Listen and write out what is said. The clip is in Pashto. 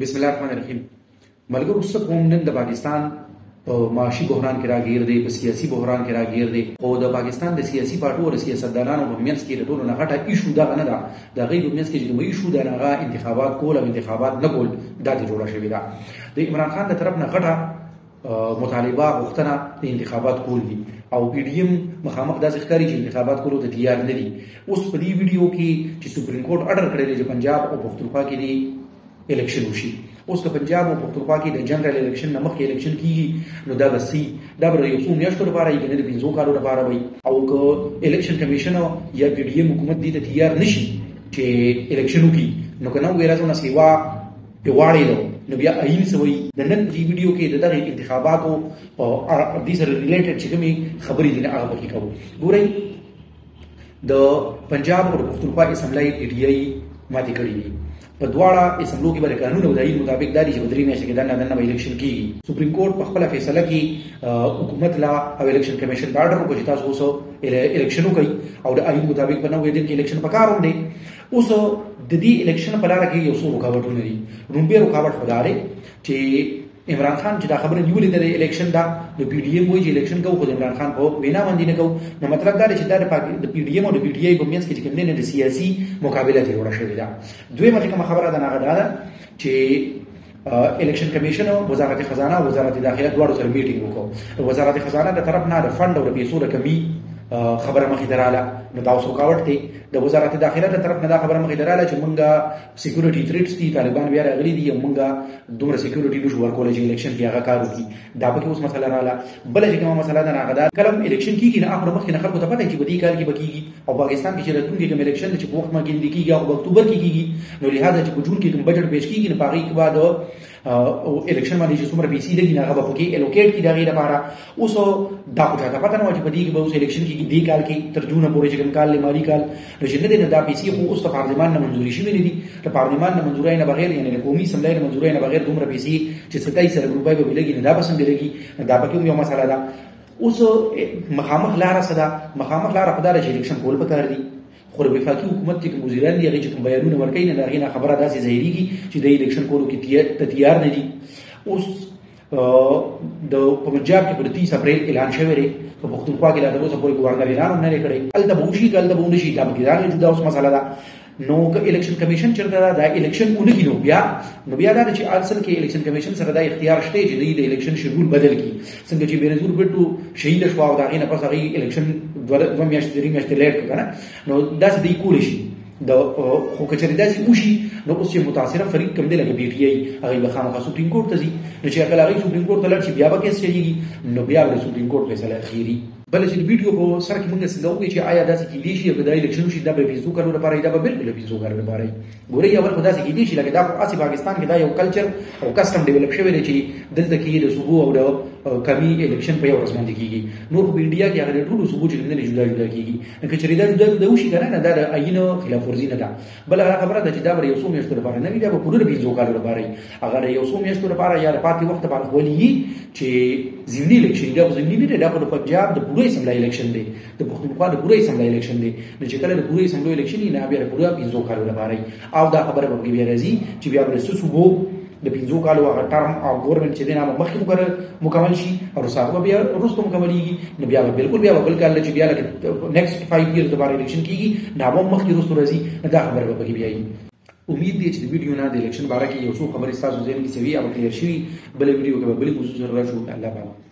بسم الله الرحمن الرحیم. ملګرو څه کوم نن د پاکستان په معاشي بحران کې راګیر دی، په سیاسي بحران کې راګیر دی، او د پاکستان د سیاسي پارټو او سیاستدانانو په منځ کې د ټولو نه غټه ایشو دغه نه ده. د هغې په منځ کې چې کومه ایشو ده هغه انتخابات کول او انتخابات نه کول دا ترې جوړه شوې ده. د عمران خان د طرف نه غټه مطالبه غوښتنه د انتخابات کول دي او پی ډي ایم مخامخ داسې ښکاري چې انتخابات کولو ته تیار نه دي. اوس په دې ویډیو کې چې سپریم کورټ اډر کړی دی چې پنجاب او پښتونخوا کې دی الیکشن وشي. اوس که پنجاب او پښتونخوا کې د جنرال الیکشن نه مخکې الیکشن کیږي نو دا به دا به یو څو میاشتو لپاره وي، کنه د 5 کالو لپاره وي. او که الیکشن کمیشن یا پی ډي ایم حکومت دې ته تیار نشي چې الیکشن وکړي نو که نو ورځونه سیوا پیواړی نو بیا عین سوي. د نن دې ویډیو کې د دغه انتخاباتو او دې سره ریلیټډ چې کومې خبرې دي نه هغه پکې کوو. ګورئ، د پنجاب او پښتونخوا اسمبلی پی ډي آی ماتې کړې دي. په دواړه اسمبلو کې به قانون او د آئین مطابق دا دي چې په 3 میاشتې کې دننه به الیکشن کیږي. سپریم کورټ په خپل فیصله کې حکومت لا او الیکشن کمیشن ته آرډر وکړ چې تاسو اوس الیکشن وکړئ او د آئین مطابق په 9 دن کې الیکشن پکار وندي. اوس د دې الیکشن په لاره کې یو څو رکاوټونه دي. لومبه رکاوټ خو دا دی چې عمران خان چې دا خبره نیولې ده د الیکشن دا د پی ډي ایم وایي چې الیکشن کوو خو د عمران خان په وینا باندې نه کوو. نو مطلب دا دی چې دا د پی ډي ایم او د پی ډي آی په منځ کې چې کوم نه د سیاسي مقابله ته جوړه شوې ده. دویمه چې کومه خبره ده هغه دا ده چې الیکشن کمیشن او وزارت خزانه او وزارت داخله دواړو سره میټینګ وکړو. وزارت خزانه د طرف نه د فند او د پیسو د کمی خبره مخې دراله نو دا اوس رکاوټ دی. د وزارت داخله د طرف نه دا خبره مخې دراله چې مونږه سکیورټي تھریټس دي، طالبان بیا راغلي دي او مونږه دومره سکیورټي نشو ورکولی چې الیکشن کې هغه کار وکړي. دا پکې اوس مسله رااله. بله چې کومه مسله ده هغه دا کله الیکشن کېږي نه هغه مخکې نه خلکو ته پته چې په دې کال کې به کېږي او پاکستان کې چې راتلونکي کوم الیکشن چې په وخت باندې کېږي هغه په اکتوبر کې کېږي. نو لهدا چې په جون کې کوم بجټ پیش کېږي نو په هغې کې بعد او الیکشن باندې چې څومره پیسې لګي هغه به پکې الوکیټ کړي د هغې لپاره. اوس دا خو چاته پته نه وه چې په دې کې به اوس الیکشن کېږي دې کال کې تر جونه پورې چې کوم کال دی مالي کال نو چې نه دی نو دا پیسې خو اوس د پارلمان نه منظوري شوې نه دي. د پارلمان نه منظورۍ نه بغیر یعنې د قومي اسمبلۍ نه منظورۍ نه بغیر دومره پیسې چې 27 روپۍ به لګي نه دا به څنګه لګي. دا پکې هم یو مسله ده. اوس مخامخ لاره څه ده؟ مخامخ لاره په دا ده چې الیکشن کول پکار دي. خو د وفاقي حکومت چې کوم وزیران دي هغې چې کوم بیانونه ورکوي نه د هغې نه خبره داسې ظاهرېږي چې د الیکشن کولو کې تیار نه دي. اوس د پنجاب کې په 30 اپریل اعلان شوی دی، په پښتونخوا کې لا تر اوسه پورې ګورنر اعلان هم نه دی کړی. هلته به وشي که هلته به ونه شي دا پکې ځان جدا اوس مسله ده. نو که الیکشن کمیشن چېرته ده دا الیکشن ونه کړي نو بیا دا ده چې اصل کې الیکشن کمیشن سره دا اختیار شته چې دوی د الیکشن شیډول بدل کړي. څنګه چې بېنظیر بھټو شهیده شوه او د هغې نه پس هغې الیکشن 2 میاشتې 3 میاشتې لیټ کړه که نه نو داسې دوی کولی شي. خو که چېرې داسې وشي نو اوس چې متاثره فریق کوم دی لکه پی ټي آی هغوی به خامخا سپریم کورټ ته ځي. نو چې کله هغوی سپریم کورټ ته لاړ شي بیا به کیس چلېږي نو بیا به د سپریم کورټ فیصله اخیري. بله چې د ویډیو په سر کې مونږ څنګه وکړو چې آیا داسې کیدای شي که دا الیکشن وشي دا به 5 کالو لپاره دا به بالکل 5 کالو لپاره ګورئ. اول خو داسې کیدای شي لکه دا خو هسې پاکستان کې دا یو کلچر او کسټم ډیولپ شوی دی چې دلته کې د صوبو او د کمی الیکشن په یو ورځ باندې کېږي. نور خو په انډیا کې هغه د ټولو صوبو چې کوم دی جدا جدا کېږي. که چېرې دا جدا وشي که نه دا د آئین خلاف ورزي نه ده. بله هغه خبره ده چې دا به یو څو میاشتو لپاره نه وي، دا به پوره 5 کالو لپاره وي. هغه د یو څو میاشتو لپاره یا د پاتې وخت لپاره ولي چې ضمني الیکشن دا خو ضمني نه دی، دا خو د پنجاب د پوره اسمبلی الیکشن دی، د پښتونخوا د پوره اسمبلی الیکشن دی. نو چې کله د پوره اسمبلی الیکشن وي نه بیا د پوره 5 کالو لپاره او دا خبره به بیا راځي چې بیا به څه صوبو د 5 کالو هغه ټرم او ګورنمنټ چې دی نه مخکې مکمل شي او ساغه بیا وروسته مکملېږي نو بیا به بالکل بیا به بل کال چې بیا لکه نیکسټ 5 ایئرز لپاره الیکشن کېږي نو هم مخکې وروسته راځي دا خبره به پکې بیا وي. امید دی چې د ویډیو نه د الیکشن باره کې یو څو خبرې ستاسو ذهن کې سوي او کلیر شوي. بله ویډیو کې به بلې موضوع سره راشو. الله پاک.